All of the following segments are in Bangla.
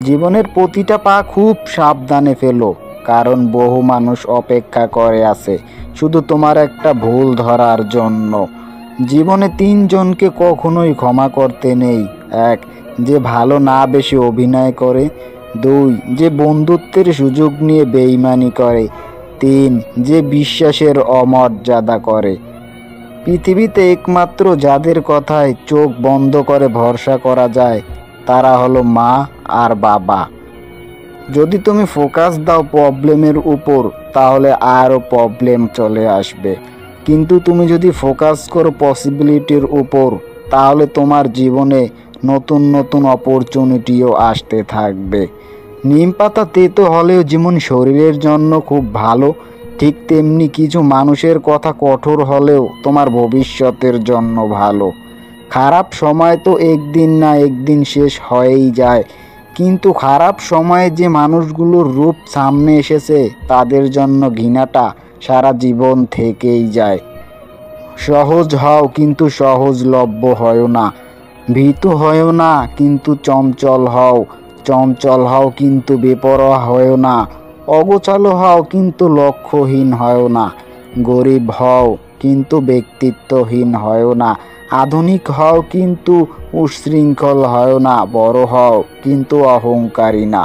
জীবনের প্রতিটা পা খুব সাবধানে ফেলো, কারণ বহু মানুষ অপেক্ষা করে আছে শুধু তোমার একটা ভুল ধরার জন্য। জীবনে তিনজনকে কখনোই ক্ষমা করতে নেই। এক, যে ভালো না বেশি অভিনয় করে। দুই, যে বন্ধুত্বের সুযোগ নিয়ে বেইমানি করে। তিন, যে বিশ্বাসের অমর্যাদা করে। পৃথিবীতে একমাত্র যাদের কথায় চোখ বন্ধ করে ভরসা করা যায় তারা হলো মা আর বাবা। যদি তুমি ফোকাস দাও প্রবলেমের উপর, তাহলে আরও প্রবলেম চলে আসবে। কিন্তু তুমি যদি ফোকাস করো পসিবিলিটির উপর, তাহলে তোমার জীবনে নতুন নতুন অপরচুনিটিও আসতে থাকবে। নিম পাতা তেতো হলেও যেমন শরীরের জন্য খুব ভালো, ঠিক তেমনি কিছু মানুষের কথা কঠোর হলেও তোমার ভবিষ্যতের জন্য ভালো। খারাপ সময় তো একদিন না একদিন শেষ হয়েই যায়, কিন্তু খারাপ সময়ে যে মানুষগুলোর রূপ সামনে এসেছে তাদের জন্য ঘৃণাটা সারা জীবন থেকেই যায়। সহজ হও কিন্তু সহজলভ্য হও না। ভীতু হও না কিন্তু চঞ্চল হও। চঞ্চল হও কিন্তু বেপরোয়া হও না। অগোছালো হও কিন্তু লক্ষ্যহীন হও না। গরিব হও কিন্তু ব্যক্তিত্বহীন হও না। আধুনিক হও কিন্তু উচ্ছৃঙ্খল হও না। বড় হও কিন্তু অহংকারী না।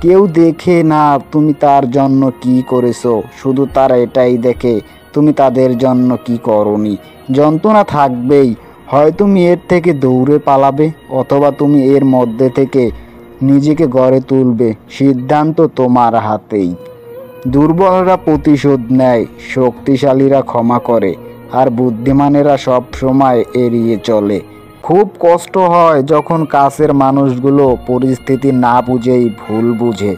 কেউ দেখে না তুমি তার জন্য কি করেছো, শুধু তারা এটাই দেখে তুমি তাদের জন্য কি করনি। যন্ত্রণা থাকবেই, হয় তুমি এর থেকে দৌড়ে পালাবে অথবা তুমি এর মধ্যে থেকে নিজেকে গড়ে তুলবে। সিদ্ধান্ত তোমার হাতেই। দুর্বলরা প্রতিশোধ নেয়, শক্তিশালীরা ক্ষমা করে, আর বুদ্ধিমানেরা সব সময় এড়িয়ে চলে। খুব কষ্ট হয় যখন কাছের মানুষগুলো পরিস্থিতি না বুঝেই ভুল বুঝে।